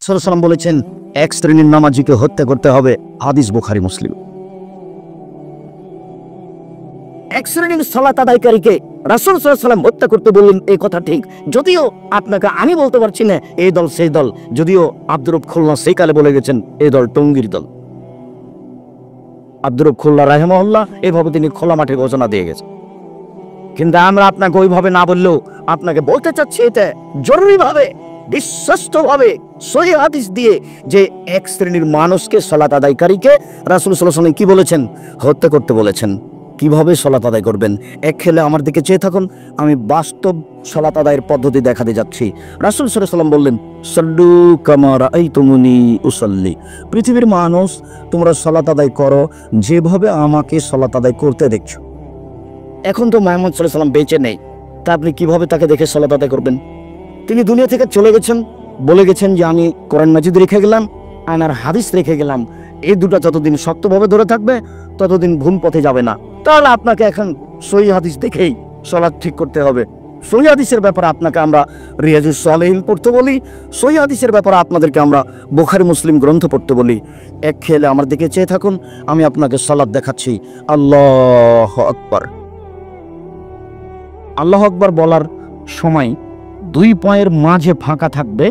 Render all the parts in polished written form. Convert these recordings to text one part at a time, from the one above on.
সাল্লাল্লাহু বলেছেন এক শ্রেণীর নামাজিকে হত্যা করতে হবে, হাদিস বুখারী মুসলিম। এক শ্রেণীর সালাত আদায়কারীকে রাসূল সাল্লাল্লাহু আলাইহি ওয়াসাল্লাম হত্যা করতে বললেন, এই কথা ঠিক। যদিও আপনাকে আমি বলতে পারছি না এই দল সেই দল, যদিও আব্দুর রব খুলনা সেই কালে বলে গেছেন এই দল টঙ্গীর দল। আব্দুর রব খুলনা রাহিমাহুল্লাহ এইভাবে তিনি খোলা মাঠে ঘোষণা দিয়ে গেছেন। কিন্তু আমরা আপনাকে ওইভাবে না বললেও আপনাকে বলতে চাচ্ছি এটা জরুরিভাবে বিশ্বস্তভাবে সহিহ হাদিস দিয়ে যে এক শ্রেণীর মানুষকে সালাত আদায়কারীকে রাসূল সাল্লাল্লাহু আলাইহি ওয়াসাল্লাম কি বলেছেন? হত্যা করতে বলেছেন। কিভাবে সালাত আদায় করবেন? এক খেলে আমার দিকে চেয়ে থাকুন, আমি বাস্তব সালাত আদায়ের পদ্ধতি দেখাতে যাচ্ছি। রাসূল সাল্লাল্লাহু আলাইহি ওয়াসাল্লাম বললেন, সাল্লু কামা রাআইতুমুনি উসাল্লি। পৃথিবীর মানুষ, তোমরা সালাত আদায় করো যেভাবে আমাকে সালাত আদায় করতে দেখছো। এখন তো মুহাম্মদ সাল্লাল্লাহু আলাইহি ওয়াসাল্লাম বেঁচে নেই, তা আপনি কিভাবে তাকে দেখে সালাত আদায় করবেন? তিনি দুনিয়া থেকে চলে গেছেন, বলে গেছেন যে আমি কোরআন মাজিদ রেখে গেলাম, আনার হাদিস রেখে গেলাম। এই দুটো যতদিন শক্তভাবে ধরে থাকবে ততদিন ভুল পথে যাবে না। তাহলে আপনাকে এখন সহিহ হাদিস দেখেই সালাত ঠিক করতে হবে। সহিহ হাদিসের ব্যাপারে আপনাকে আমরা রিয়াজুস সালিহিন পড়তে বলি, সহিহ হাদিসের ব্যাপারে আপনাদেরকে আমরা বুখারী মুসলিম গ্রন্থ পড়তে বলি। এক খেলে আমার দিকে চেয়ে থাকুন, আমি আপনাকে সালাত দেখাচ্ছি। আল্লাহু আকবার। আল্লাহু আকবার বলার সময় দুই পায়ের মাঝে ফাঁকা থাকবে,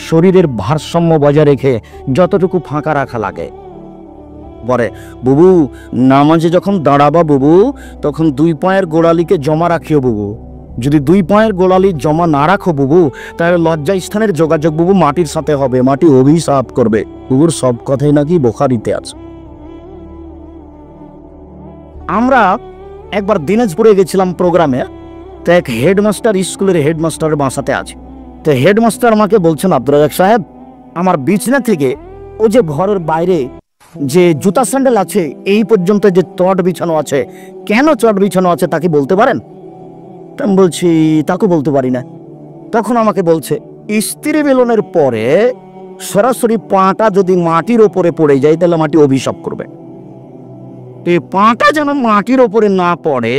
শরীরের ভারসাম্য বজায় রেখে যতটুকু ফাঁকা রাখা লাগে। পরে বুবু নামাজে যখন দাঁড়াবা বুবু, তখন দুই পায়ের গোড়ালিকে জমা রাখিও বুবু। যদি দুই পায়ের গোড়ালি জমা না রাখো বুবু, তাহলে লজ্জা স্থানের যোগাযোগ বুবু মাটির সাথে হবে, মাটি অভিশাপ করবে। বুবুর সব কথাই নাকি বুখারীতে আছে। আমরা একবার দিনাজপুরে গেছিলাম প্রোগ্রামে, তো এক হেডমাস্টার স্কুলের হেডমাস্টারের বাসাতে আছে। তো হেডমাস্টার আমাকে বলছেন, আব্দুর রাজ্জাক সাহেব, আমার বিছনা থেকে ও যে ঘরের বাইরে যে জুতা স্যান্ডেল আছে এই পর্যন্ত যে চট বিছানো আছে, কেন চট বিছানো আছে তা কি বলতে পারেন? আমি বলছি তাকে বলতে পারি না। তখন আমাকে বলছে, স্ত্রী মিলনের পরে সরাসরি পাটা যদি মাটির ওপরে পড়ে যায় তাহলে মাটি অভিশাপ করবে। এই পাটা যেন মাটির ওপরে না পড়ে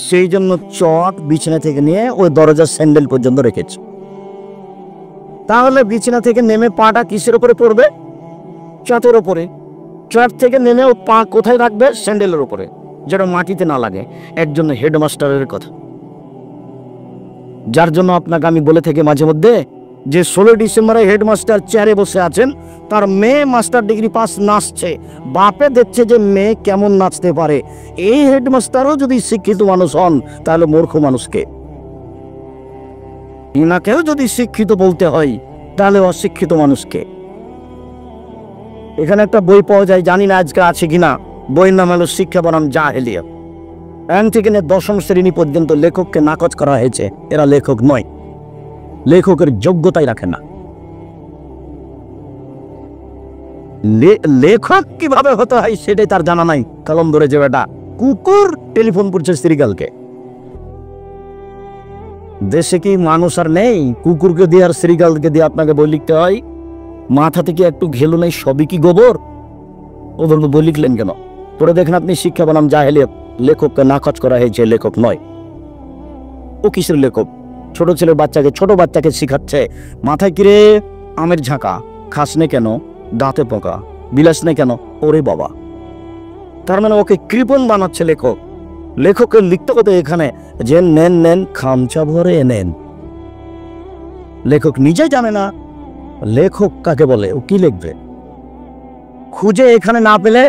সেই জন্য চট বিছানা থেকে নিয়ে ওই দরজার স্যান্ডেল পর্যন্ত রেখেছে। তাহলে বিছানা থেকে নেমে পাটা কিসের উপরে পড়বে? চটের উপরে। চট থেকে নেমে ও পা কোথায় রাখবে? স্যান্ডেলের উপরে, যেন মাটিতে না লাগে। একজন হেডমাস্টারের কথা, যার জন্য আপনাকে আমি বলে থাকি মাঝে মধ্যে যে 16 ডিসেম্বরে হেডমাস্টার চেয়ারে বসে আছেন, তার মেয়ে মাস্টার ডিগ্রি পাস নাচছে, বাপে দেখছে যে মেয়ে কেমন নাচতে পারে। এই হেডমাস্টারও যদি শিক্ষিত মানুষ হন তাহলে মূর্খ মানুষকে, ইনাকেও যদি শিক্ষিত বলতে হয় তাহলে অশিক্ষিত মানুষকে। এখানে একটা বই পাওয়া যায়, জানি না আজকে আছে কিনা, বইয়ের নাম হলো শিক্ষা বনাম জাহেলিয়া। এক থেকে 10ম শ্রেণী পর্যন্ত লেখককে নাকচ করা হয়েছে, এরা লেখক নয়, লেখকের যোগ্যতাই রাখে না। লেখক কিভাবে হতে হয় সেটাই তার জানা নাই। কলম ধরে যে বেটা কুকুর টেলিফোন করছে শ্রীকালকে। দেশে কি মানুষ আর নেই? কুকুরকে দিয়ে আর শ্রীকালকে দিয়ে আপনাকে বই লিখতে হয়? মাথা থেকে একটু ঘেলো নেই, সবই কি গোবর? ও বলবো বই লিখলেন কেন? পরে দেখেন আপনি শিক্ষা বনাম জাহেলিয়াত, লেখককে নাকচ করা হয়েছে, লেখক নয়। ও কিসের লেখক? ছোট ছেলের বাচ্চাকে, ছোট বাচ্চাকে শিখাচ্ছে মাথায় কিরে আমের ঝাঁকা, খাস নে কেন, দাঁতে পোকা, বিলাস নে কেন, ওরে বাবা। তার মানে ওকে কৃপণ বানাচ্ছে লেখক। লেখকের লিখতে কথা এখানে যে নেন নেন খামচা ভরে নেন। লেখক নিজে জানে না লেখক কাকে বলে, ও কি লিখবে। খুঁজে এখানে না পেলে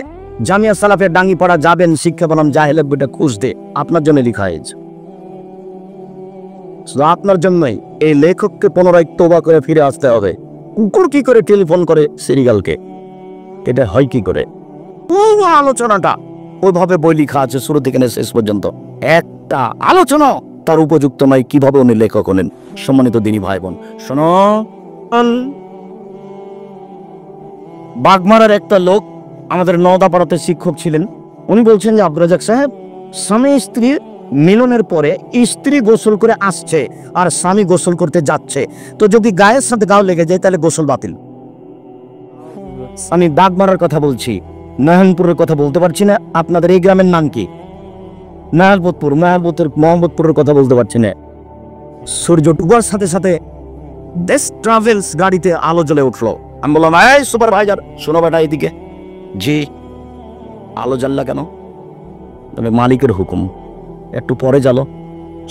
জামিয়া সালাফের ডাঙ্গিপাড়া যাবেন, শিক্ষা বনাম জাহেলিয়াত বইটা খুঁজতে, আপনার জন্য লেখা হয়েছে। আপনার জন্যই এই লেখককে পুনরায় তোবা করে ফিরে আসতে হবে। কুকুর কি করে টেলিফোন করে সিরিয়ালকে, এটা হয় কি করে? আলোচনাটা ওইভাবে বই লেখা আছে শুরু থেকে শেষ পর্যন্ত, একটা আলোচনা তার উপযুক্ত নয় কিভাবে উনি লেখক হলেন। সম্মানিত দিনী ভাই বোন শোনো, বাগমারার একটা লোক আমাদের নওদাপাড়াতে শিক্ষক ছিলেন। উনি বলছেন যে আব্দুর রাজ্জাক সাহেব, স্বামী স্ত্রী মিলনের পরে স্ত্রী গোসল করে আসছে আর স্বামী গোসল করতে যাচ্ছে, তো যদি গায়ের সাথে গাও লেগে যায় তাহলে গোসল বাতিল। আমি বাগমারার কথা বলছি, নারায়ণপুরের কথা বলতে পারছি না। আপনাদের এই গ্রামের নাম কি? নারায়ণপুর। মোহাম্মদপুরের কথা বলতে পারছি না। সূর্য ডুবার সাথে সাথে দেশ ট্রাভেলস গাড়িতে আলো জ্বলে উঠলো। আমি বললাম, এই সুপারভাইজার শোনো বেটা এদিকে। জি। আলো জ্বাললা কেন? তবে মালিকের হুকুম, একটু পরে জ্বালো।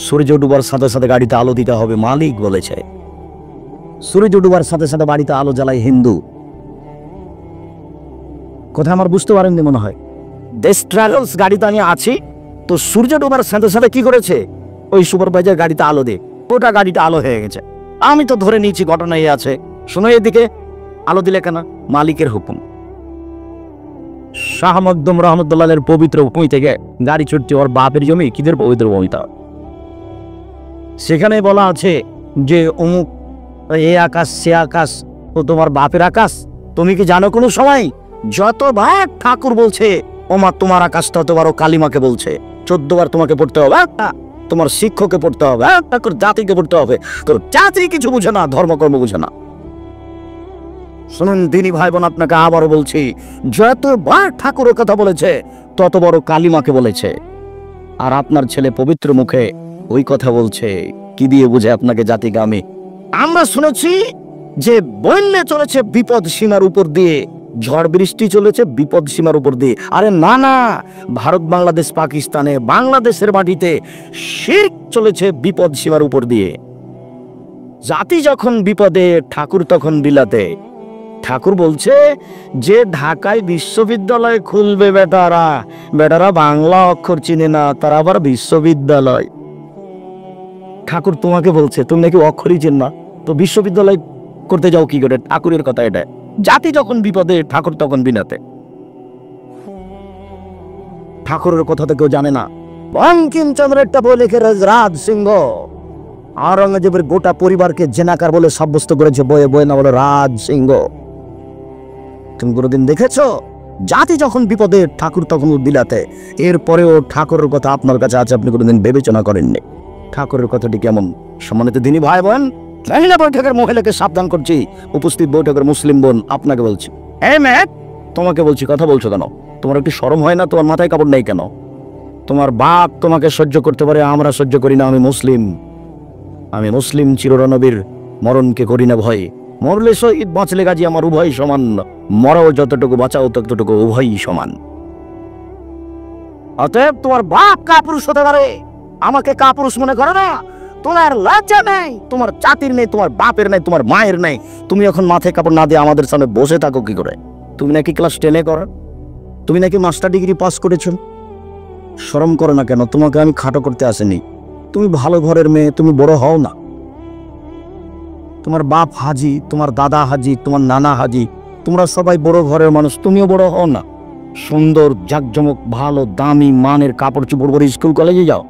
সূর্য ডুবার সাথে সাথে গাড়িতে আলো দিতে হবে, মালিক বলেছে। সূর্য ডুবার সাথে সাথে বাড়িতে আলো জ্বালায় হিন্দু। কথা আমার বুঝতে পারেননি মনে হয়। দেশ ট্রাভেলস গাড়িতে আমি আছি, তো সূর্য ডুবার সাথে সাথে কি করেছে, ওই সুপারভাইজার গাড়িতে আলো দে, ওটা গাড়িটা আলো হয়ে গেছে। আমি তো ধরে নিয়েছি ঘটনা এই আছে। শোনো এদিকে, আলো দিলে কেন? মালিকের হুকুম। শাহ মকদুম রহমতুল্লাহের পবিত্র ভূমি থেকে গাড়ি ছুটছে ওর বাপের জমি, কিদের পবিত্র ভূমিটা। সেখানে বলা আছে যে অমুক এ আকাশ সে আকাশ, তো তোমার বাপের আকাশ। তুমি কি জানো কোনো সময় যতবার ঠাকুর বলছে ওমা তোমার আকাশটা হতে কালিমাকে বলছে, 14 বার তোমাকে পড়তে হবে, তোমার শিক্ষককে পড়তে হবে, ঠাকুর জাতিকে পড়তে হবে। তোর জাতি কিছু বুঝে না, ধর্মকর্ম বুঝে না। শুনুন দিনী ভাই বোন, আপনাকে আবারও বলছি, যতবার ঠাকুরের কথা বলেছে তত বড় কালিমাকে বলেছে। আর আপনার ছেলে পবিত্র মুখে ওই কথা বলছে, কি দিয়ে বুঝে আপনাকে জাতিগামী? আমরা শুনেছি যে বন্যা চলেছে বিপদ সীমার উপর দিয়ে, ঝড় বৃষ্টি চলেছে বিপদ সীমার উপর দিয়ে। আরে না না, ভারত বাংলাদেশ পাকিস্তানে বাংলাদেশের মাটিতে শিরক চলেছে বিপদ সীমার উপর দিয়ে। জাতি যখন বিপদে, ঠাকুর তখন বিলাতে। ঠাকুর বলছে যে ঢাকায় বিশ্ববিদ্যালয় খুলবে বেটারা বাংলা অক্ষর চিনে না, তারা আবার বিশ্ববিদ্যালয়। ঠাকুর তোমাকে বলছে তুমি নাকি অক্ষরই চেন না, তো বিশ্ববিদ্যালয় করতে যাও কি করে? ঠাকুরের কথা এটা। জাতি যখন বিপদে, ঠাকুর তখন বিনাতে। ঠাকুরের কথা তো কেউ জানে না। বঙ্কিমচন্দ্র একটা বই লিখে রাজ সিংহ আওরঙ্গজেবের গোটা পরিবারকে জেনাকার বলে সাব্যস্ত করেছে বয়ে বয়ে, না বলে রাজ সিংহ। তুমি কোনোদিন দেখেছো জাতি যখন বিপদে, ঠাকুর তখন বিলাতে? এরপরেও ঠাকুরের কথা আপনার কাছে আছে, আপনি কোনোদিন বিবেচনা করেননি। ঠাকুরের কথাটি কেমন? সম্মানিত দিনী ভাই বোন, মহিলা বৈঠকের মহিলাকে সাবধান করছি, উপস্থিত বৈঠকের মুসলিম বোন আপনাকে বলছি, এই মেয়ে তোমাকে বলছি, কথা বলছো কেন? তোমার একটু শরম হয় না? তোমার মাথায় কাপড় নেই কেন? তোমার বাপ তোমাকে সহ্য করতে পারে, আমরা সহ্য করি না। আমি মুসলিম চিরনবীর মরণকে করি না ভয়। মরলে শহীদ, বাঁচলে গাজী, আমার উভয় সমান। মরাও যতটুকু, বাঁচাও ততটুকু, উভয়ই সমান। অতএব তোমার বাপ কাপুরুষ হতে পারে, আমাকে কাপুরুষ মনে করো না। তোমার লজ্জা নেই, তোমার জাতির নেই, তোমার বাপের নেই, তোমার মায়ের নেই। তুমি এখন মাথায় কাপড় না দিয়ে আমাদের সামনে বসে থাকো কি করে? তুমি নাকি ক্লাস 10-এ করো, তুমি নাকি মাস্টার ডিগ্রি পাস করেছো। শরম করো না কেন? তোমাকে আমি খাটো করতে আসিনি। তুমি ভালো ঘরের মেয়ে, তুমি বড় হও না। তোমার বাপ হাজি, তোমার দাদা হাজি, তোমার নানা হাজি, তোমরা সবাই বড় ঘরের মানুষ, তুমিও বড় হও না। সুন্দর জাকজমক ভালো দামি মানের কাপড় চোপড় পরে স্কুল কলেজে যাও।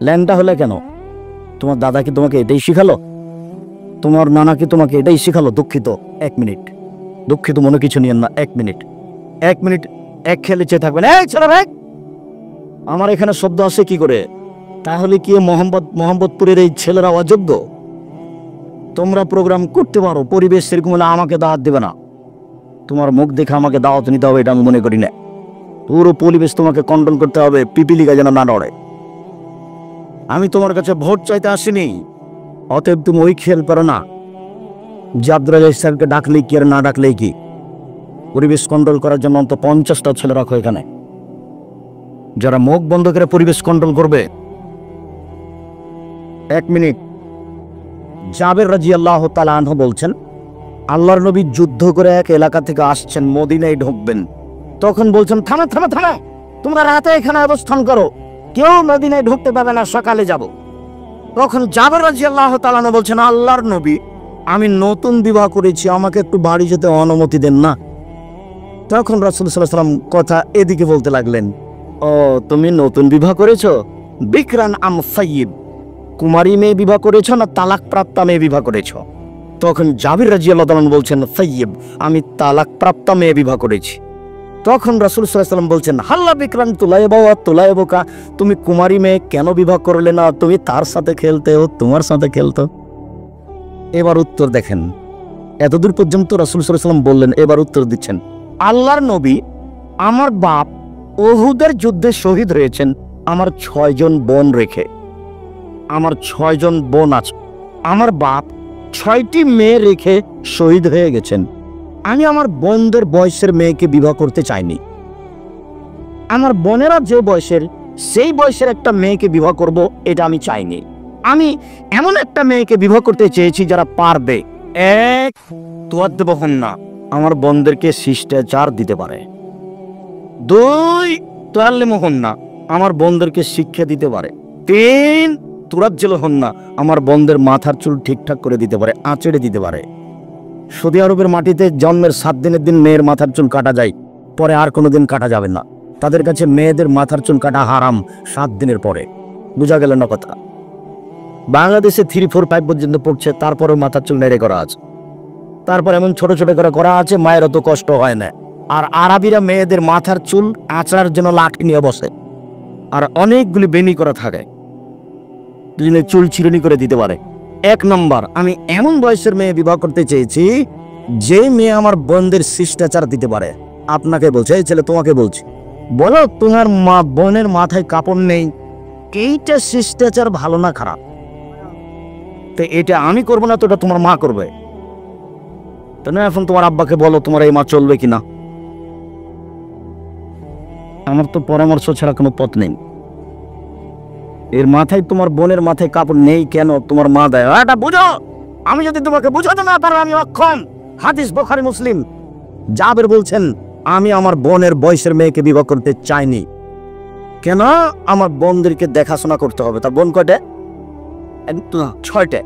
ল্যাংটা হলে কেন? তোমার দাদা কি তোমাকে এটাই শিখালো? তোমার নানা কি তোমাকে এটাই শিখালো? দুঃখিত, 1 মিনিট, দুঃখিত মনে কিছু নিয়েন না। 1 মিনিট, 1 মিনিট এক খেলে চেয়ে থাকবেন। এই ছেলে ভাই, আমার এখানে শব্দ আসে কি করে? তাহলে কি মোহাম্মদপুরের এই ছেলেরা অযোগ্য? তোমরা প্রোগ্রাম করতে পারো, পরিবেশ সেরকম হলে আমাকে দাওয়াত দেবে না। তোমার মুখ দেখে আমাকে দাওয়াত নিতে হবে এটা আমি মনে করি না। পুরো পরিবেশ তোমাকে কন্ট্রোল করতে হবে, পিপিলিকা যেন না নড়ে। আমি তোমার কাছে ভোট চাইতে আসিনি, অতএব তুমি ওই খেল পারো না যে আব্দুর রাজ্জাক স্যারকে ডাকলেই কি আর না ডাকলেই কি। পরিবেশ কন্ট্রোল করার জন্য অন্তত 50টা ছেলে রাখো এখানে, যারা মুখ বন্ধ করে পরিবেশ কন্ট্রোল করবে। 1 মিনিট। জাবের রাদিয়াল্লাহু তাআলা আনহু বলছেন, আল্লাহর নবী যুদ্ধ করে এক এলাকা থেকে আসছেন, মদিনায় ঢুকবেন। তখন বলছেন, থামে থামে থামে, তোমরা রাতে এখানে অবস্থান করো, কেউ মদিনায় ঢুকতে পাবে না, সকালে যাব। তখন জাবের রাদিয়াল্লাহু তাআলা আনহু বলছেন, আল্লাহর নবী, আমি নতুন বিবাহ করেছি, আমাকে একটু বাড়ি যেতে অনুমতি দেন না। তখন রাসূল সাল্লাল্লাহু আলাইহি ওয়াসাল্লাম কথা এদিকে বলতে লাগলেন, ও তুমি নতুন বিবাহ করেছো? বিকরান আম সাইয়্যিব, কুমারী মেয়ে বিবাহ করেছো না তালাক প্রাপ্তা মেয়ে বিবাহ করেছো? তখন জাবির রাদিয়াল্লাহু তাআলা বলছেন, সাইয়্যিব, আমি তালাক প্রাপ্তা মেয়ে বিবাহ করেছি। তখন রাসূল সাল্লাল্লাহু আলাইহি ওয়াসাল্লাম বলছেন, হাল্লা বিকরান তুলাইবা ওয়া তুলাইবুকা, তুমি কুমারী মেয়ে কেন বিবাহ করলে না? তুমি তার সাথে খেলতে, ও তোমার সাথে খেলতো। এবার উত্তর দেখেন, এতদূর পর্যন্ত রাসূল সাল্লাল্লাহু আলাইহি ওয়াসাল্লাম বললেন, এবার উত্তর দিচ্ছেন, আল্লাহর নবী, আমার বাপ উহুদের যুদ্ধে শহীদ হয়েছেন আমার 6 জন বোন রেখে। আমার 6 জন বোন আছে, আমার বাপ 6টি মেয়ে রেখে শহীদ হয়ে গেছেন। আমি আমার বোনদের বয়সের মেয়েকে বিবাহ করতে চাইনি। আমার বোনেরা যে বয়সের, সেই বয়সের একটা মেয়েকে বিবাহ করব, এটা আমি চাইনি। আমি এমন একটা মেয়েকে বিবাহ করতে চেয়েছি যারা পারবে, এক, তোয়াদ্দেবহন না, আমার বোনদেরকে শিষ্টাচার দিতে পারে। দুই, তোয়াল্লিমহন না, আমার বোনদেরকে শিক্ষা দিতে পারে। তিন, তুরাজ্জেল হন না, আমার বোনদের মাথার চুল ঠিকঠাক করে দিতে পারে, আঁচড়ে দিতে পারে। সৌদি আরবের মাটিতে জন্মের 7 দিনের দিন মেয়ের মাথার চুল কাটা যায়, পরে আর কোনোদিন কাটা যাবে না। তাদের কাছে মেয়েদের মাথার চুল কাটা হারাম 7 দিনের পরে। বুঝা গেল না কথা? বাংলাদেশে 3, 4, 5 পর্যন্ত পড়ছে, তারপরেও মাথার চুল নেড়ে করা আছে। তারপর এমন ছোট ছোট করে করা আছে, মায়ের অত কষ্ট হয় না। আর আরবিরা মেয়েদের মাথার চুল আঁচড়ার জন্য লাঠি নিয়ে বসে, আর অনেকগুলি বেনি করা থাকে, চুল চিরুনি করে দিতে পারে। 1 নম্বর, আমি এমন বয়সের মেয়ে বিবাহ করতে চেয়েছি যে মেয়ে আমার বোনদের শিষ্টাচার দিতে পারে। আপনাকে বলছে, এই ছেলে তোমাকে বলছি, বলো তোমার বোনের মাথায় কাপড় নেই, এইটা শিষ্টাচার ভালো না খারাপ? তো এটা আমি করবো না, তো এটা তোমার মা করবে। তো না, এখন তোমার আব্বাকে বলো তোমার এই মা চলবে কিনা। আমার তো পরামর্শ ছাড়া কোনো পথ নেই। এর মাথায়, তোমার বোনের মাথায় কাপড় নেই কেন, তোমার মা দেয়, এটা বুঝো। আমি যদি তোমাকে বুঝাতে না পারো, আমি অক্ষম। হাদিস বুখারী মুসলিম। জাবের বলছেন, আমি আমার বোনের বয়সের মেয়েকে বিবাহ করতে চাইনি। কেন? আমার বোনদেরকে দেখাশোনা করতে হবে। তার বোন কয়টা? 6টা।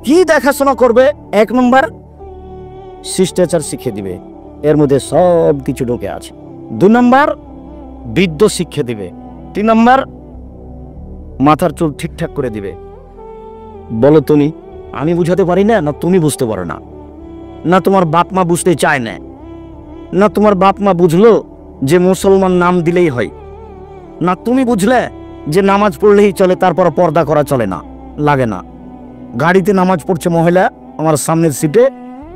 কি দেখাশোনা করবে? 1 নম্বর, শিষ্টাচার শিখে দিবে, এর মধ্যে সব কিছু ঢুকে আছে। 2 নম্বর, বৃদ্ধ শিক্ষা দিবে। 3 নম্বর, মাথার চুল ঠিকঠাক করে দিবে। বলো তুমি, আমি বুঝাতে পারি না, না তুমি বুঝতে পারো না, না তোমার বাপ মা বুঝতে চায় না, না তোমার বাপ মা বুঝলো যে মুসলমান নাম দিলেই হয়, না তুমি বুঝলে যে নামাজ পড়লেই চলে, তারপর পর্দা করা চলে না, লাগে না। গাড়িতে নামাজ পড়ছে মহিলা আমার সামনের সিটে,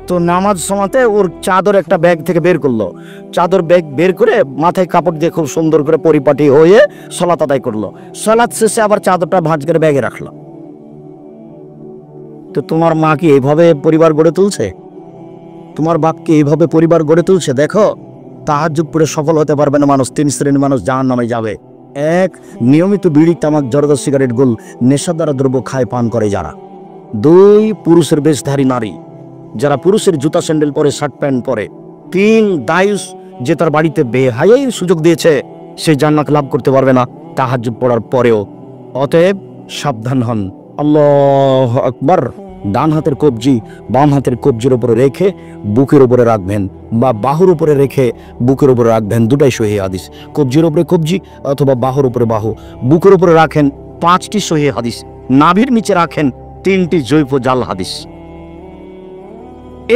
তো নামাজ সময়তে ওর চাদর একটা ব্যাগ থেকে বের করলো, চাদর ব্যাগ বের করে মাথায় কাপড় দিয়ে খুব সুন্দর করে পরিপাটি হয়ে সালাত আদায় করলো। সালাত শেষে আবার চাদরটা ভাঁজ করে ব্যাগে রাখলো। তো তোমার মা কি এইভাবে পরিবার গড়ে তুলছে? তোমার বাপ কি এইভাবে পরিবার গড়ে তুলছে? দেখো, তাহাজ্জুদ পড়ে সফল হতে পারবে না মানুষ। 3 শ্রেণীর মানুষ জাহান্নামে যাবে। 1, নিয়মিত বিড়ি, তামাক, জর্দা, সিগারেট, গোল, নেশাদার দ্রব্য খায় পান করে যারা। 2, পুরুষের বেশধারী নারী, যারা পুরুষের জুতা স্যান্ডেল পরে, শার্ট প্যান্ট পরে। 3, দায়ুস, যে তার বাড়িতে বেহায়ার সুযোগ দিয়েছে, সে জান্নাত লাভ করতে পারবে না তাহাজ্জুদ পড়ার পরেও। অতএব সাবধান হন। আল্লাহু আকবার। ডান হাতের কবজি বাম হাতের কবজির উপরে রেখে বুকের উপরে রাখবেন, বা বাহুর উপরে রেখে বুকের উপরে রাখবেন, দুটাই সহিহ হাদিস। কবজির উপরে কবজি অথবা বাহুর উপরে বাহু। বুকের উপরে রাখেন 5টি সহিহ হাদিস। নাভির নিচে রাখেন 3টি জৈব জাল হাদিস।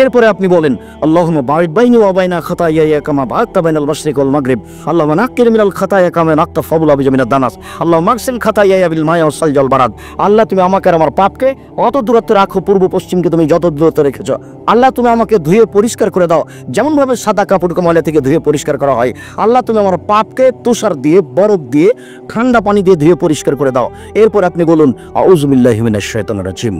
এরপরে আপনি বলেন, আল্লাহুম্মা বা'id বাইনি ওয়া বাইনা খাতায়ায়া কামা বা'adta বাইনাল মাশরিক ওয়াল মাগরিব। আল্লাহুম্মা নাক্কির মিনাল খাতায়া কামা নাক্তা ফাবুলা বিজামিনাদ দানাস। আল্লাহুম্মা আগসিল খাতায়ায়া বিল মা'i ওয়াস সালজি ওয়াল বারাদ। আল্লাহ, তুমি আমাকে আর আমার পাপকে অত দূরত্বে রাখো, পূর্ব পশ্চিমকে তুমি যত দূরত্বে রেখেছো। আল্লাহ, তুমি আমাকে ধুয়ে পরিষ্কার করে দাও, যেমন ভাবে সাদা কাপড়কে ময়লা থেকে ধুয়ে পরিষ্কার করা হয়। আল্লাহ, তুমি আমার পাপকে তুষার দিয়ে, বরফ দিয়ে, ঠান্ডা পানি দিয়ে ধুয়ে পরিষ্কার করে দাও। এরপর আপনি বলুন, আউযু বিল্লাহি মিনাশ শাইতানির রাজিম।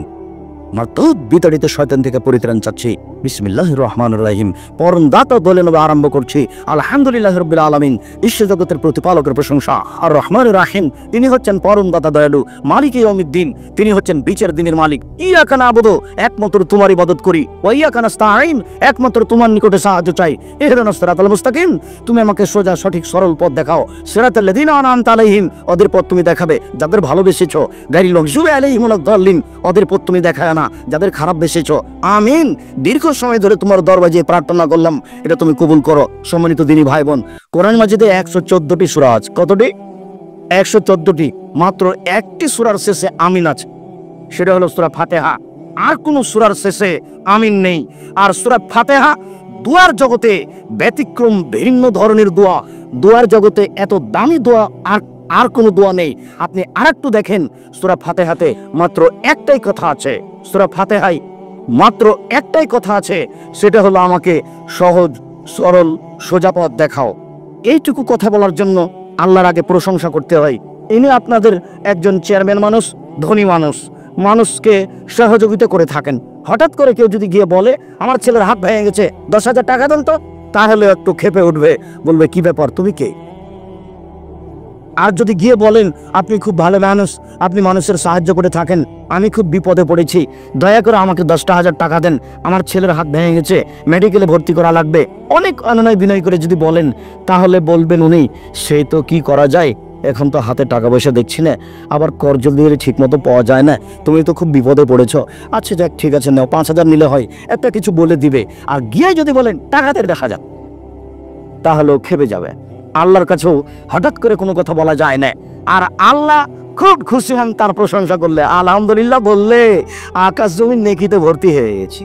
বিতাড়িত শয়তান থেকে পরিত্রাণ চাচ্ছি। বিসমিল্লাহির রহমানির রহিম। পরম দাতা দলে নবে আরম্ভ করছি আলহামদুলিল্লাহি রাব্বিল আলামিন। বিশ্ব জগতের প্রতিপালকের প্রশংসা। আর রহমানির রহিম, তিনি হচ্ছেন পরম দাতা দয়ালু, মালিক ইয়াউমিদ্দিন, তিনি হচ্ছেন বিচার দিনের মালিক। ইয়াকা নাবুদু, একমাত্র তোমার ইবাদত করি। ওয়া ইয়াকা নাস্তাঈন, একমাত্র তোমার নিকটে সাহায্য চাই। ইহদিনাস সিরাতাল মুস্তাকিম, তুমি আমাকে সোজা সঠিক সরল পথ দেখাও। সিরাতাল লাযিনা আন'আমতা আলাইহিম, ওদের পথ তুমি দেখাবে যাদের ভালোবেসেছো। গায়রিল মাগযুবি আলাইহিম ওয়ালাদ দাল্লিন, ওদের পথ তুমি দেখায় না যাদের খারাপ বেসেছো। আমিন। দীর্ঘ সময় ধরে তোমার দরবারে প্রার্থনা করলাম, এটা তুমি কবুল করো। সম্মানিত দিনী ভাই বোন, কোরআন মাজিদে 114টি সূরা আছে। কতটি? 114টি। মাত্র একটি সূরার শেষে আমিন আছে, সেটা হলো সূরা ফাতিহা। আর কোন সূরার শেষে আমিন নেই। আর সূরা ফাতিহা দুয়ার জগতে ব্যতিক্রম, ভিন্ন ধরনের দোয়া। দোয়ার জগতে এত দামি দোয়া আর কোনো দোয়া নেই। আপনি আরেকটু দেখেন, সূরা ফাতিহাতে মাত্র একটাই কথা আছে। সূরা ফাতিহায় মাত্র একটাই কথা আছে, সেটা হলো আমাকে সহজ সরল সোজা পথ দেখাও। এইটুকু কথা বলার জন্য আল্লাহর আগে প্রশংসা করতে হয়। ইনি আপনাদের একজন চেয়ারম্যান মানুষ, ধনী মানুষ, মানুষকে সহযোগিতা করে থাকেন। হঠাৎ করে কেউ যদি গিয়ে বলে আমার ছেলের হাত ভেঙে গেছে, 10,000 টাকা দেন তো, তাহলে একটু ক্ষেপে উঠবে, বলবে কি ব্যাপার, তুমি কে? আর যদি গিয়ে বলেন আপনি খুব ভালো মানুষ, আপনি মানুষের সাহায্য করে থাকেন, আমি খুব বিপদে পড়েছি, দয়া করে আমাকে 10,000 টাকা দেন, আমার ছেলের হাত ভেঙে গেছে, মেডিকেলে ভর্তি করা লাগবে, অনেক অনুনয় বিনয় করে যদি বলেন, তাহলে বলবেন উনি সেই তো কি করা যায়, এখন তো হাতে টাকা পয়সা দেখছি না, আবার কর্জ দিয়ে ঠিক মতো পাওয়া যায় না, তুমি তো খুব বিপদে পড়েছ, আচ্ছা যাক ঠিক আছে নাও, 5,000 নিলে হয়, একটা কিছু বলে দিবে। আর গিয়ে যদি বলেন টাকাতে দেখা যাক, তাহলেও খেপে যাবে। আল্লাহর কাছেও হঠাৎ করে কোনো কথা বলা যায় না। আর আল্লাহ খুব খুশি হন তার প্রশংসা করলে, আলহামদুলিল্লাহ বললে আকাশ জমি নেকিতে ভর্তি হয়ে গেছি।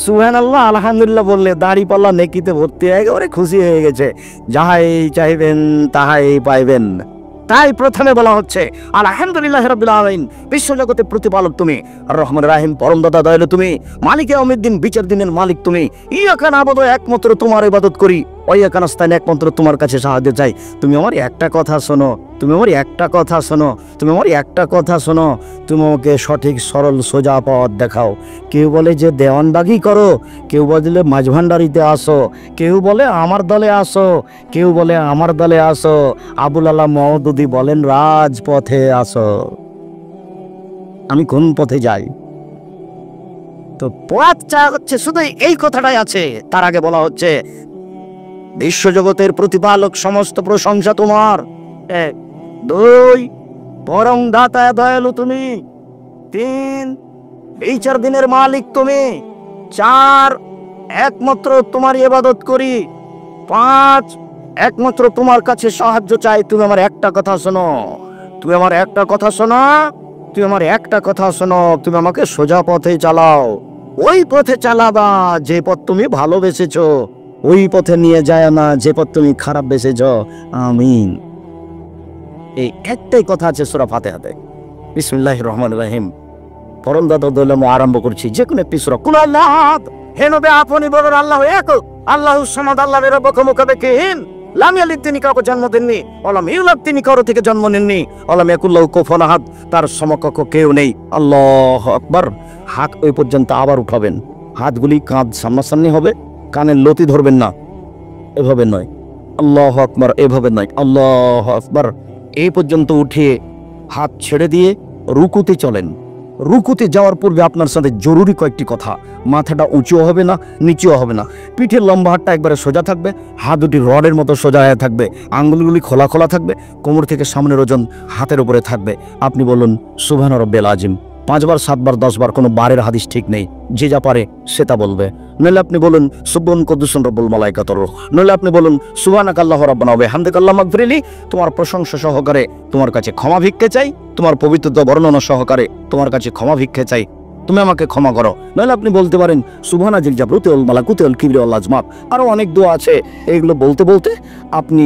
সুবহানাল্লাহ আলহামদুলিল্লাহ বললে দাড়ি পাল্লা নেকিতে ভর্তি হয়ে একেবারে খুশি হয়ে গেছে, যাহাই চাইবেন তাহাই পাইবেন। তাই প্রথমে বলা হচ্ছে আলহামদুলিল্লাহ রাব্বিল আলামিন, বিশ্বজগতের প্রতিপালক তুমি, আর রহমান রাহিম পরম দাতা দয়ালু তুমি, মালিকে ইয়াউমিদ্দিন বিচার দিনের মালিক তুমি, ইয়াকা নাবুদু একমাত্র তোমার ইবাদত করি, ওয়াইয়াকা নাস্তাইন একমাত্র তোমার কাছে সাহায্য চাই। তুমি আমার একটা কথা শোনো, তুমি আমার একটা কথা শোনো, তুমি আমার একটা কথা শোনো, তুমি আমাকে সঠিক সরল সোজা পথ দেখাও। কেউ বলে যে দেওয়ানবাগি করো, কেউ বলে মাঝভান্ডারিতে আসো, কেউ বলে আমার দলে আসো, কেউ বলে আমার দলে আসো, আবুল আলা মওদুদি বলেন রাজপথে আসো। আমি কোন পথে যাই? তো পথ চা হচ্ছে শুধু এই কথাটাই আছে। তার আগে বলা হচ্ছে বিশ্বজগতের প্রতিপালক, সমস্ত প্রশংসা তোমার। 2 পরম দাতা দয়ালু তুমি, 3 বিচার দিনের মালিক তুমি, 4 একমাত্র তোমার ইবাদত করি, 5 একমাত্র তোমার কাছে সাহায্য চাই। তুমি আমার একটা কথা শোনো, তুমি আমার একটা কথা শোনো, তুমি আমার একটা কথা শোনো, তুমি আমাকে সোজা পথে চালাও, ওই পথে চালাবা যে পথ তুমি ভালোবেসেছো, ওই পথে নিয়ে যায় না যে পথ তুমি খারাপ বেসেছ। আমিন। এই একটাই কথা আছে সূরা ফাতিহাতে। বিসমিল্লাহির রহমানির রহিম। পরম দাতা দয়ালু আরম্ভ করছি যে কোনো একটি সূরা। কুল আল্লাহ আহাদ, হে নবী আপনি বলেন আল্লাহু এক, আল্লাহুস সামাদ, আল্লাহ রব্বুকুম মুকাব্বিরহীন, লাম ইয়ালিদ, তিনি কাউকে জন্ম দেননি, ওয়ালাম ইউলাদ, তিনি কারো থেকে জন্ম নেননি, ওয়ালাম ইয়াকুল লাহু কুফুয়ান আহাদ, তার সমকক্ষ কেউ নেই। আল্লাহু আকবার। হাত ওই পর্যন্ত আবার উঠাবেন, হাতগুলি কাঁধ সামনাসামনি হবে, কানের লতি ধরবেন না, এভাবে নয়, আল্লাহু আকবার, এভাবে নয়, আল্লাহু আকবার। এই পর্যন্ত উঠিয়ে হাত ছেড়ে দিয়ে রুকুতে চলেন। রুকুতে যাওয়ার পূর্বে আপনার সাথে জরুরি কয়েকটি কথা, মাথাটা উঁচুও হবে না নিচুও হবে না, পিঠের লম্বা হাতটা একবারে সোজা থাকবে, হাত দুটি রডের মতো সোজা হয়ে থাকবে, আঙ্গুলগুলি খোলা খোলা থাকবে, কোমর থেকে সামনের ওজন হাতের উপরে থাকবে। আপনি বলুন সুবহান রাব্বিল আযীম 5 বার 7 বার 10 বার, কোনো বারের হাদিস ঠিক নেই, যে যা পারে সে তা বলবে। নইলে আপনি বলুন সুবহান কুদ্দুসুন রব্বুল মালাইকাতুর রূহ, নইলে আপনি বলুন সুবহানাকাল্লাহু রাব্বানা ওয়া বিহামদিকা আল্লাহুম্মা গফিরলি, তোমার প্রশংসা সহকারে তোমার কাছে ক্ষমা ভিক্ষে চাই, তোমার পবিত্রতা বর্ণনা সহকারে তোমার কাছে ক্ষমা ভিক্ষে চাই, তুমি আমাকে ক্ষমা করো। নইলে আপনি বলতে পারেন সুবহানা জিল জাবরুতি ওয়াল মালাকুতি ওয়াল কিবরি ওয়াল আজমাত। আরো অনেক দোয়া আছে, এগুলো বলতে বলতে আপনি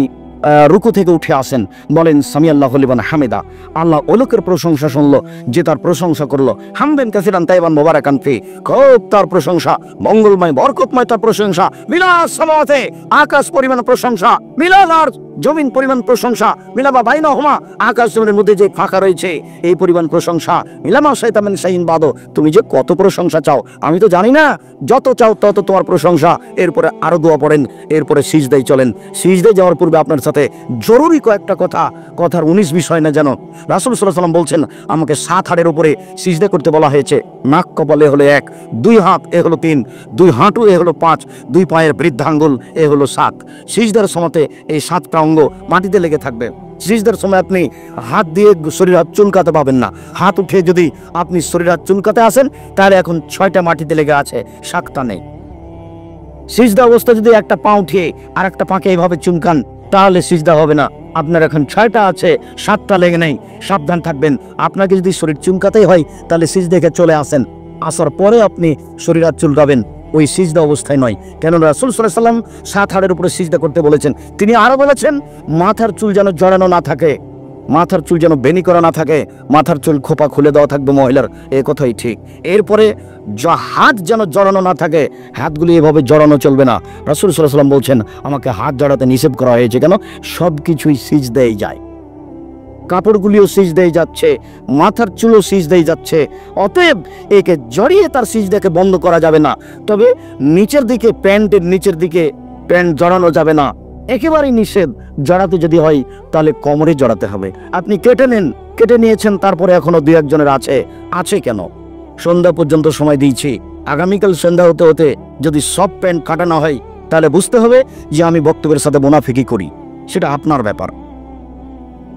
রুকু থেকে উঠে আসেন, বলেন সামি আল্লাহু লিমান হামিদা, আল্লাহ ওই লোকের প্রশংসা শুনলো যে তার প্রশংসা করলো, হামদান কাসিরান তাইবান মুবারাকান ফি, খুব তার প্রশংসা, মঙ্গলময় বরকতময় তার প্রশংসা, মিলাস সামাওয়াতে, আকাশ পরিমাণ প্রশংসা, মিলাল আরজ, জমিন পরিমাণ প্রশংসা, মিলাবা বাইনাহুমা, আকাশ জমিনের মধ্যে যে ফাঁকা রয়েছে এই পরিমাণ প্রশংসা, মিলামা শাইতামিন শাইইন বাদো, তুমি যে কত প্রশংসা চাও আমি তো জানি না, যত চাও তত তোমার প্রশংসা। এরপরে আরো দোয়া পড়েন, এরপরে সিজদায় চলেন। সিজদায় যাওয়ার পূর্বে আপনার সাথে জরুরি কয়েকটা কথা, কথার 19 বিষয় না যেন। রাসূল সাল্লাল্লাহু আলাইহি ওয়াসাল্লাম বলছেন আমাকে 7 হাড়ের উপরে সিজদা করতে বলা হয়েছে। নাক কপালে হলো 1, 2 হাত এ হলো 3, 2 হাঁটু এ হলো 5, 2 পায়ের বৃদ্ধাঙ্গুল এ হলো 7। সিজদার সময়তে এই 7টা অঙ্গ মাটিতে লেগে থাকবে। সিজদার সময় আপনি হাত দিয়ে শরীর হাত চুলকাতে পাবেন না। হাত উঠে যদি আপনি শরীর হাত চুলকাতে আসেন তাহলে এখন 6টা মাটিতে লেগে আছে, 7টা নেই। সিজদা অবস্থা যদি একটা পা উঠিয়ে আর একটা পাকে এইভাবে চুলকান তাহলে সিজদা হবে না। আপনার এখন 6টা আছে, 7টা লেগে নেই, সাবধান থাকবেন। আপনাকে যদি শরীর চুলকাতেই হয় তাহলে সিজদা দেখে চলে আসেন, আসার পরে আপনি শরীর হাত চুলকাবেন, ওই সিজদা অবস্থায় নয়। কেন রাসূল সাল্লাল্লাহু আলাইহি ওয়াসাল্লাম 7 হাড়ের উপরে সিজদা করতে বলেছেন। তিনি আরো বলেছেন মাথার চুল যেন জড়ানো না থাকে, মাথার চুল যেন বেনি করা না থাকে, মাথার চুল খোপা খুলে দেওয়া থাকবে মহিলার, এই কথাই ঠিক। এরপরে হাত যেন জড়ানো না থাকে, হাতগুলি এভাবে জড়ানো চলবে না। রাসূল সাল্লাল্লাহু আলাইহি ওয়াসাল্লাম বলছেন আমাকে হাত জড়াতে নিষেধ করা হয়েছে। কেন? সব কিছুই সিজদায় যায়। কাপড়গুলিও সিজদায় যাচ্ছে, মাথার চুলও সিজদায় যাচ্ছে। অতএব একে জড়িয়ে তার সিজদাকে বন্ধ করা যাবে না। তবে নিচের দিকে, প্যান্টের নিচের দিকে প্যান্ট জড়ানো যাবে না, একেবারেই নিষেধ। জড়াতে যদি হয় তাহলে কোমরে জড়াতে হবে। আপনি কেটে নেন, কেটে নিয়েছেন, তারপরে এখনো দুই একজনের আছে কেন? সন্ধ্যা পর্যন্ত সময় দিয়েছি। আগামীকাল সন্ধ্যা হতে হতে যদি সব প্যান্ট কাটানো হয় তাহলে বুঝতে হবে যে আমি বক্তব্যের সাথে মুনাফিকি করি। সেটা আপনার ব্যাপার।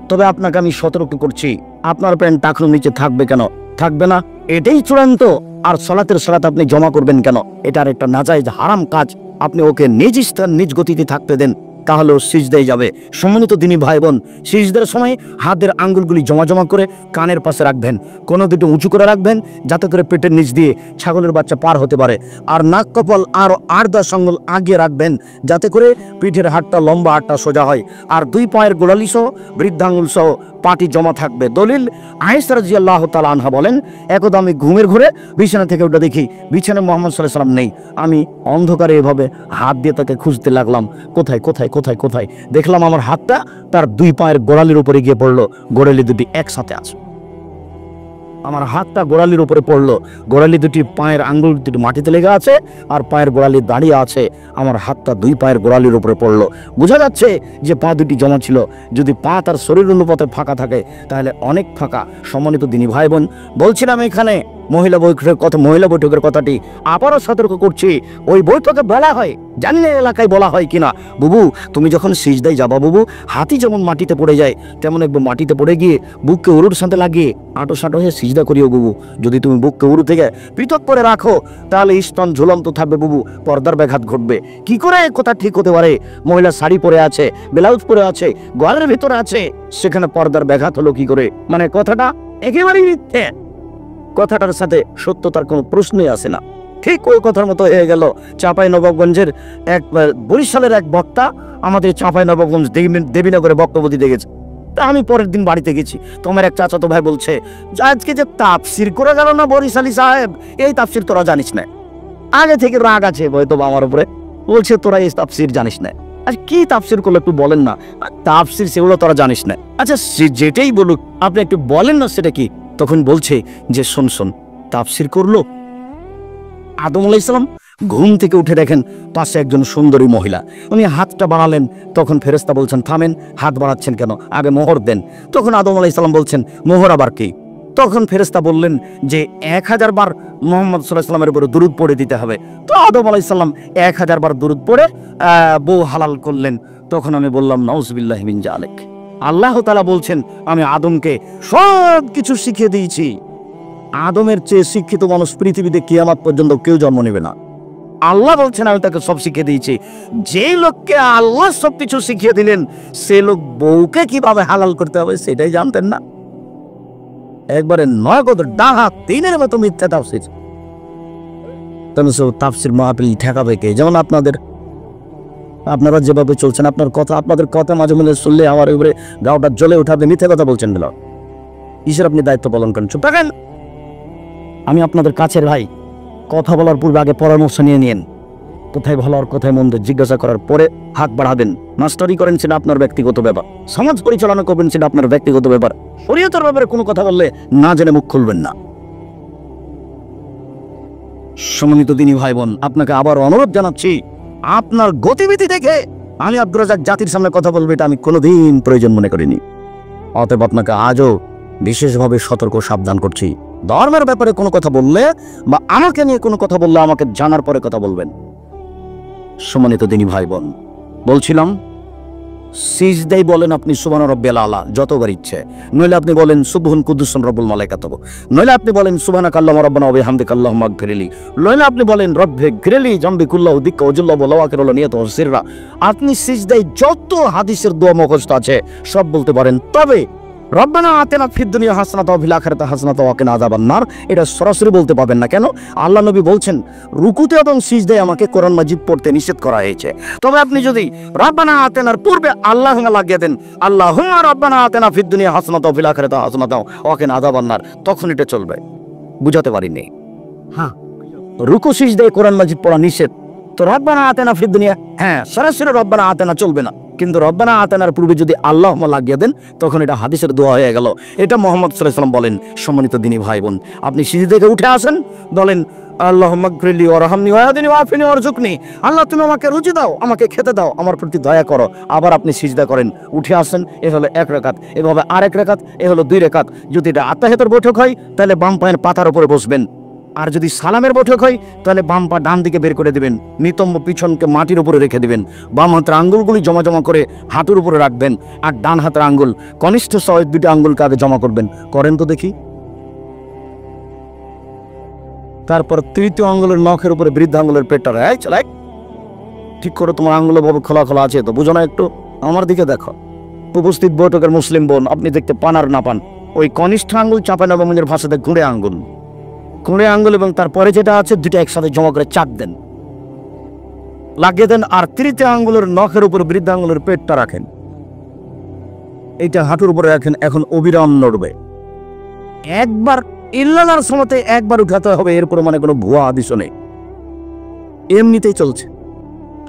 তবে আপনাকে আমি সতর্ক করছি, আপনার প্যান্ট টাকনুর নিচে থাকবে কেন? থাকবে না, এটাই চূড়ান্ত। আর সালাতের সালাত আপনি জমা করবেন কেন? এটার একটা নাজায়েজ হারাম কাজ। আপনি ওকে নিজ স্থান নিজ গতিতে থাকতে দেন, তাহলে ও সিজদায় যাবে। সম্মানিত দিনী ভাই বোন, সিজদার সময় হাতের আঙ্গুলগুলি জমা জমা করে কানের পাশে রাখবেন, কোনো দুটো উঁচু করে রাখবেন যাতে করে পেটের নিচ দিয়ে ছাগলের বাচ্চা পার হতে পারে। আর নাক কপাল আর 8-10 আঙ্গুল আগিয়ে রাখবেন যাতে করে পিঠের হাড়টা লম্বা, হাড়টা সোজা হয়। আর 2 পায়ের গোড়ালি সহ বৃদ্ধাঙ্গুল সহ পাটি জমা থাকবে। দলিল আয়েশা রাদিয়াল্লাহু তাআলা আনহা বলেন, একদা আমি ঘুমের ঘোরে বিছানা থেকে উঠে দেখি বিছানায় মুহাম্মদ সাল্লাল্লাহু আলাইহি ওয়াসাল্লাম নেই। আমি অন্ধকারে এভাবে হাত দিয়ে তাকে খুঁজতে লাগলাম, কোথায় কোথায় কোথায় কোথায়। দেখলাম আমার হাতটা তার 2 পায়ের গোড়ালির উপরে গিয়ে পড়লো। গোড়ালি দুটি একসাথে আছে। আমার হাতটা গোড়ালির উপরে পড়লো, গোড়ালি দুটি পায়ের আঙ্গুল দুটি মাটিতে লেগে আছে আর পায়ের গোড়ালি দাঁড়িয়ে আছে। আমার হাতটা 2 পায়ের গোড়ালির উপরে পড়লো। বোঝা যাচ্ছে যে পা দুটি জমা ছিল। যদি পা তার শরীর অনুপাতে ফাঁকা থাকে তাহলে অনেক ফাঁকা। সম্মানিত দিনী ভাই বোন, বলছিলাম এখানে মহিলা বৈঠকের কথাটি আবারও সতর্ক করছি। ওই বৈঠকে বলা হয়, জানি না এলাকায় বলা হয় কিনা, বুবু তুমি যখন সিজদায় যাবা বুবু, হাতি যেমন মাটিতে পড়ে যায় তেমন একবার মাটিতে পড়ে গিয়ে বুককে উরুর সাথে লাগিয়ে আঁটো সাঁটো হয়ে সিজদা করিও বুবু। যদি তুমি বুককে উরু থেকে পৃথক করে রাখো তাহলে স্তন ঝুলন্ত থাকবে বুবু, পর্দার ব্যাঘাত ঘটবে। কি করে কথা ঠিক হতে পারে? মহিলা শাড়ি পরে আছে, ব্লাউজ পরে আছে, গোয়ালের ভিতরে আছে, সেখানে পর্দার ব্যাঘাত হলো কি করে? মানে কথাটা একেবারেই মিথ্যে। কথাটার সাথে সত্যতার কোনো প্রশ্নই আসে না। ঠিক ওই কথার মতো হয়ে গেল চাঁপাইনবাবগঞ্জের বরিশালের এক বক্তা আমাদের চাঁপাইনবাবগঞ্জ দেবীনগরে বক্তব্য দিতে গেছে। তা আমি পরের দিন বাড়িতে গেছি, তোমার এক চাচাতো ভাই বলছে যে আজকে যে তাফসির করে গেল না বরিশালী সাহেব, এই তাফসির তোরা জানিস না। আগে থেকে রাগ আছে হয়তো আমার উপরে, বলছে তোরা এই তাফসির জানিস না। আচ্ছা কি তাফসির করলো একটু বলেন না। তাফসির সেগুলো তোরা জানিস না। আচ্ছা যেটাই বলুক আপনি একটু বলেন না সেটা কি। তখন বলছে যে শোন তাফসির করলো। আদম আলাইহিস সালাম ঘুম থেকে উঠে দেখেন পাশে একজন সুন্দরী মহিলা, উনি হাতটা বাড়ালেন। তখন ফেরেশতা বলছেন থামেন, হাত বাড়াচ্ছেন কেন, আগে মোহর দেন। তখন আদম আলাইহিস সালাম বলছেন মোহর আবার কি? তখন ফেরেশতা বললেন যে 1000 বার মুহাম্মদ সাল্লাল্লাহু আলাইহি ওয়াসাল্লামের উপরে দুরূদ পড়ে দিতে হবে। তো আদম আলাইহিস সালাম 1000 বার দুরূদ পড়ে বউ হালাল করলেন। তখন আমি বললাম নাউযুবিল্লাহি মিন যালিক। আল্লাহ তাআলা বলছেন আমি আদমকে সব কিছু শিখিয়ে দিয়েছি। আদমের চেয়ে শিক্ষিত মানুষ পৃথিবীতে কিয়ামত পর্যন্ত কেউ জন্ম নেবে না। আল্লাহ বলছেন আমি তাকে সব শিখিয়ে দিয়েছি। যে লোককে আল্লাহ সবকিছু শিখিয়ে দিলেন সে লোক বউকে কিভাবে হালাল করতে হবে সেটাই জানতেন না। একবারে নগদ ডাহা তিনের মতো মিথ্যা তাফসির। তাফসির মাহফিল ঠেকাবে কে? যেমন আপনারা যেভাবে চলছেন, আপনাদের কথা মাঝে মাঝে শুনলে আমার উপরে গাওটা জ্বলে উঠাবে। মিথ্যা কথা বলছেন বলে ঈশ্বর আপনি দায়িত্ব পালন করেন, চুপ থাকেন। আমি আপনাদের কাছের ভাই, কথা বলার পূর্বে আগে পরামর্শ নিয়ে নিন। কোথায় ভালো আর কোথায় মন্দ জিজ্ঞাসা করার পরে হাত বাড়াবেন। মাস্টারি করেন সেটা আপনার ব্যক্তিগত ব্যাপার, সমাজ পরিচালনা করবেন সেটা আপনার ব্যক্তিগত ব্যাপার। শরীয়তের ব্যাপারে কোনো কথা বললে না জেনে মুখ খুলবেন না। সম্মানিত দিনী ভাই বোন, আপনাকে আবার অনুরোধ জানাচ্ছি, আপনার গতিবিধি দেখে আমি আব্দুর রাজ্জাক জাতির সামনে কথা বলবো এটা আমি কোনোদিন প্রয়োজন মনে করিনি। অতএব আপনাকে আজও বিশেষভাবে সতর্ক সাবধান করছি, ধর্মের ব্যাপারে কোনো কথা বললে বা আমাকে নিয়ে কোনো কথা বললে আমাকে জানার পরে কথা বলবেন। সম্মানিত দিনী ভাই বোন, বলছিলাম সিজদাই বলেন আপনি সুবহান রাব্বিয়াল আলা যতবার ইচ্ছে, নইলে আপনি বলেন সুবহুন কুদ্দুসুন রব্বুল মালাইকাতুহু, নইলে আপনি বলেন সুবহানাকাল্লাহুম্মা রাব্বানা ওয়া বিহামদিকা আল্লাহুম্মা আগফিরলি, নইলে আপনি বলেন রব্বি গফিরলি জামবি কুল্লাহু দিক্কা ওয়াজুল্লাহু ওয়া লাওয়াকিরুল নিয়াতু সিররা। আপনি সিজদাই যত হাদিসের দোয়া মুখস্থ আছে সব বলতে পারেন। তবে রব্বানা আতিনা ফিদ দুনিয়া হাসানাতাও ওয়া ফিল আখিরাতি হাসানাতাও ওয়া কিনা আযাবান নার এটা সরাসরি বলতে পাবেন না। কেন? আল্লাহ নবী বলছেন রুকুতে এবং সিজদায় আমাকে কোরআন মাজিদ পড়তে নিষেধ করা হয়েছে। তবে আপনি যদি রব্বানা আতিনার পূর্বে আল্লাহুম্মা লাগিয়ে দেন, আল্লাহুম্মা রব্বানা আতিনা ফিদ দুনিয়া হাসানাতাও ওয়া ফিল আখিরাতি হাসানাতাও ওয়া কিনা আযাবান নার, তখন এটা চলবে। বুঝাতে পারিনি? হ্যাঁ, রুকু সিজদায় কোরআন মাজিদ পড়া নিষেধ। তো রব্বানা আতিনা ফিদ দুনিয়া, হ্যাঁ সরাসরি রব্বানা আতিনা চলবে না। কিন্তু রব্বানা আতানার পূর্বে যদি আল্লাহুম্মা লাগিয়ে দেন তখন এটা হাদিসের দোয়া হয়ে গেল। এটা মুহাম্মদ সাল্লাল্লাহু আলাইহি ওয়াসাল্লাম বলেন। সম্মানিত দিনী ভাই বোন, আপনি সিজদা থেকে উঠে আসেন, বলেন আল্লাহুম্মা গফিরলি ওয়ারহামনি ওয়াহদিনি ওয়াফিনি ওয়ারযুকনি, আল্লাহ তুমি আমাকে রুজি দাও, আমাকে খেতে দাও, আমার প্রতি দয়া করো। আবার আপনি সিজদা করেন, উঠে আসেন, এ হলো 1 রাকাত, এভাবে আরেক রাকাত, এ হলো 2 রাকাত। যদি এটা আত্তাহিয়াতের বৈঠক হয় তাহলে বাম পায়ের পাতার উপরে বসবেন, আর যদি সালামের বৈঠক হয় তাহলে বাম পা ডান দিকে বের করে দিবেন, নিতম্ব পিছনকে মাটির উপরে রেখে দিবেন, বাম হাতের আঙ্গুলগুলি জমা জমা করে হাঁটুর উপরে রাখবেন, আর ডান হাতের আঙ্গুল কনিষ্ঠ সহায়ক 2টা আঙ্গুলকে আগে জমা করবেন। করেন তো দেখি। তারপর তৃতীয় আঙ্গুলের নখের উপরে বৃদ্ধ আঙ্গুলের পেটটা চালাই ঠিক করে। তোমার আঙ্গুল ভাবে খোলা খোলা আছে তো, বুঝো না? একটু আমার দিকে দেখো। উপস্থিত বৈঠকের মুসলিম বোন, আপনি দেখতে পান আর না পান, ওই কনিষ্ঠ আঙ্গুল চাঁপাইনবাবগঞ্জের ভাষাতে গুঁড়ে আঙ্গুল এবং তারপরে যেটা আছে 2টা একসাথে জমা করে চাপ দেন, লাগিয়ে দেন। আর তৃতীয় আঙ্গুলের নখের উপর বৃদ্ধ আঙ্গুলের পেটটা রাখেন, এইটা হাঁটুর উপরে রাখেন। এখন অবিরাম নড়বে। একবার ইল্লাল্লাহর সময়তে একবার উঠাতে হবে, এরপর মানে কোনো ভুয়া হাদিসও নেই, এমনিতেই চলছে।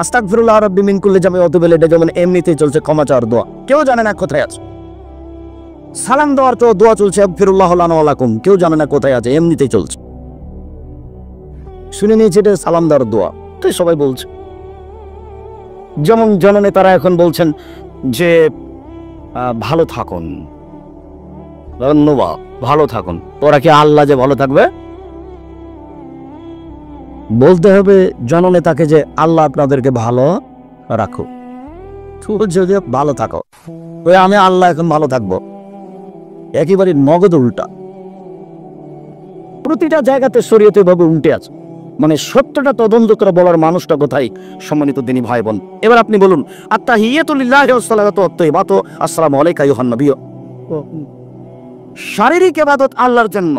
আস্তাগফিরুল্লাহ রাব্বি মিন কুল্লি জামি ওয়া তুবু ইলাইহি, এটা যেমন এমনিতেই চলছে, ক্ষমা চাওয়ার দোয়া, কেউ জানে না কোথায় আছে। সালাম দেওয়ার তো দোয়া চলছে, আগফিরুল্লাহ লানা ওয়া লাকুম, কেউ জানে না কোথায় আছে, এমনিতেই চলছে। শুনে নিয়েছে এটা সালাম দেওয়ার দোয়া, তো সবাই বলছে। যেমন জননেতারা এখন বলছেন যে ভালো থাকুন, ধন্যবাদ, ভালো থাকুন। তোরা কি আল্লাহ যে ভালো থাকবে? বলতে হবে জননেতাকে যে আল্লাহ আপনাদেরকে ভালো রাখো, যদি ভালো থাকো, ওই আমি আল্লাহ এখন ভালো থাকবো, একেবারে নগদ উল্টা। প্রতিটা জায়গাতে শরীয়তে ভাবে উল্টে আছে, মানে সত্যটা তদন্ত করে বলার মানুষটা কোথায়? সম্মানিত দিনী ভাই বোন, এবার আপনি বলুন, আত্তাহিয়াতু লিল্লাহি ওয়াস সালাতু ওয়াত তাইয়্যিবাতু আসসালামু আলাইকা আইয়ুহান নবী। শারীরিক ইবাদত আল্লাহর জন্য,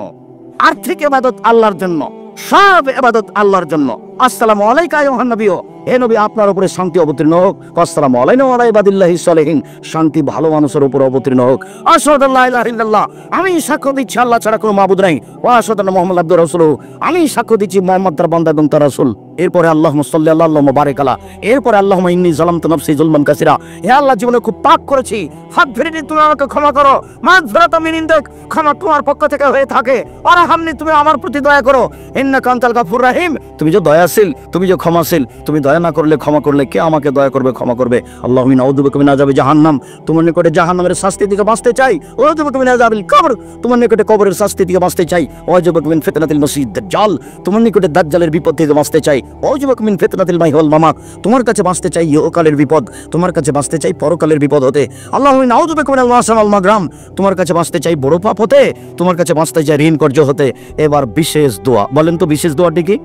আর্থিক ইবাদত আল্লাহর জন্য, সব ইবাদত আল্লাহর জন্য। আসসালামু আলাইকা আইয়ুহান নবী, হে নবী আপনার উপরে শান্তি অবতীর্ণ হোক। আসসালামু আলাইনা ওয়া আলা ইবাদিল্লাহিস সালিহিন, শান্তি ভালো মানুষের উপর অবতীর্ণ হোক। আশহাদু আল্লা ইলাহা ইল্লাল্লাহ, আমি সাক্ষ্য দিচ্ছি আল্লাহ ছাড়া কোনো মাবুদ নাই। ওয়া আশহাদু আন্না মুহাম্মাদান আবদুহু ওয়া রাসূলুহু, আমি সাক্ষ্য দিচ্ছি মুহাম্মদ তার বান্দা এবং তার রাসূল। এরপরে আল্লাহুম্মা সাল্লি আলা আল্লাহুম্মা বারিক আলা, এরপরে আল্লাহুম্মা ইন্নী যালামতু নাফসি যুলমান কাসীরা, হে আল্লাহ জীবনে খুব পাপ করেছি, ফাগফিরনি, তুমি আমাকে ক্ষমা করো। মাগফিরাতাম মিন ইনদিক, ক্ষমা তোমার পক্ষ থেকে হয়ে থাকে। ওয়ারহামনি, তুমি আমার প্রতি দয়া করো। ইন্নাকা আনতাল গাফুর রাহিম, তুমি যে দয়াশীল, তুমি যে ক্ষমাশীল, তুমি দয়া না করলে ক্ষমা করলে কে আমাকে দয়া করবে, ক্ষমা করবে? আল্লাহুম্মা নাউযু বিকা মিন আযাবি জাহান্নাম, তোমার নিকটে জাহান্নামের শাস্তি থেকে বাঁচতে চাই। ওয়া নাউযু বিকা মিন আযাবিল কবর, তোমার নিকটে কবরের শাস্তি থেকে বাঁচতে চাই। ওয়া নাউযু বিকা মিন ফিতনাতিল মাসিহিদ দাজ্জাল, তোমার নিকটে দাজ্জালের বিপদ থেকে বাঁচতে চাই। ওয়া নাউযু বিকা মিন ফিতনাতিল মাহি ওয়াল মামাত, তোমার কাছে বাঁচতে চাই ইহকালের বিপদ, তোমার কাছে বাঁচতে চাই পরকালের বিপদ হতে। আল্লাহুম্মা নাউযু বিকা মিনাল মাসাম ওয়াল মাগরাম, তোমার কাছে বাঁচতে চাই বড় পাপ হতে, তোমার কাছে বাঁচতে চাই ঋণ কর্য হতে। এবার বিশেষ দোয়া বলেন তো, বিশেষ দোয়াটি কি?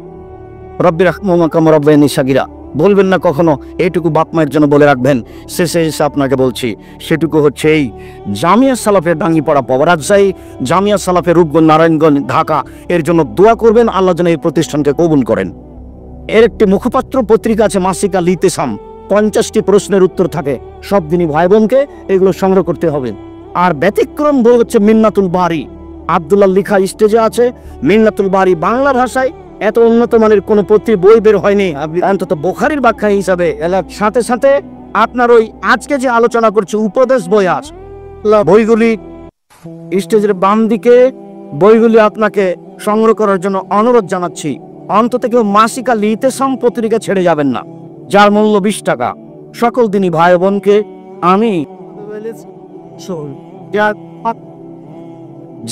রব্বির রাহমুহুমা কামা রাব্বায়ানি সাগীরা, বলবেন না কখনো, এইটুকু বাপ মায়ের জন্য বলে রাখবেন। শেষে এসে আপনাকে বলছি, সেটুকু হচ্ছে এই জামিয়া সালাফের ডাঙ্গিপাড়া পবরাজশাহী, জামিয়া সালাফের রূপগঞ্জ নারায়ণগঞ্জ ঢাকা, এর জন্য দোয়া করবেন আল্লাহ যেন এই প্রতিষ্ঠানকে কবুল করেন। এর একটি মুখপাত্র পত্রিকা আছে মাসিকা লিতেসাম, 50টি প্রশ্নের উত্তর থাকে। সব দিনই ভাই বোনকে এগুলো সংগ্রহ করতে হবে। আর ব্যতিক্রম বই হচ্ছে মিন্নাতুল বারি, আব্দুল্লাহ লিখা, স্টেজে আছে। মিন্নাতুল বারি বাংলা ভাষায় এত উন্নত মানের কোন বই বের হয়নি, অন্তত বুখারীর ব্যাখ্যা হিসাবে। সাথে সাথে আপনার ওই আজকে যে আলোচনা করছি উপদেশ বই আছে, বইগুলি স্টেজের বাম দিকে, বইগুলি আপনাকে সংগ্রহ করার জন্য অনুরোধ জানাচ্ছি। অন্তত কেউ মাসিকা লিতেসাম পত্রিকা ছেড়ে যাবেন না, যার মূল্য 20 টাকা। সকল দিনই ভাই বোনকে আমি,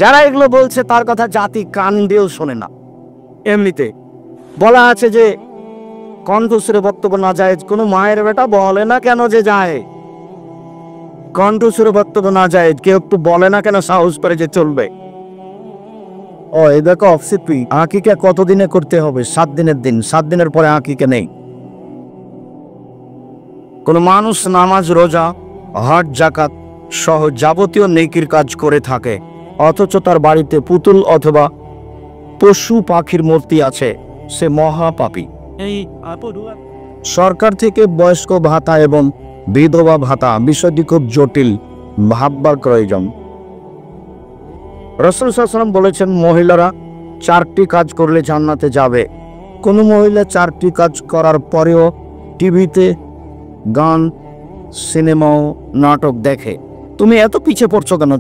যারা এগুলো বলছে তার কথা জাতি কান দিয়েও শোনে না। এমনিতে বলা আছে যে কণ্ঠস্বরে বক্তব্য না যায়, কোনো মায়ের বেটা বলে না কেন যে যায়, কণ্ঠস্বরে বক্তব্য না যায়, কেউ একটু বলে না কেন সাহস করে যে চলবে। ও এই দেখো অফসিপি, আকিকা কতদিনে করতে হবে? 7 দিনের দিন, 7 দিনের পরে আকিকা নেই। কোন মানুষ নামাজ, রোজা, হজ, যাকাত সহ যাবতীয় নেকির কাজ করে থাকে, অথচ তার বাড়িতে পুতুল অথবা পশু পাখির মূর্তি আছে, সে মহাপাপী। সরকার থেকে বয়স্ক ভাতা এবং বিধবা ভাতা, বিষয়টি খুব জটিল, ভাববার প্রয়োজন। রাসূল সাল্লাল্লাহু আলাইহি ওয়াসাল্লাম বলেছেন, মহিলারা 4টি কাজ করলে জান্নাতে যাবে। কোন মহিলা 4টি কাজ করার পরেও টিভিতে গান, সিনেমাও নাটক দেখে। তুমি এত পিছিয়ে পড়ছো কেন?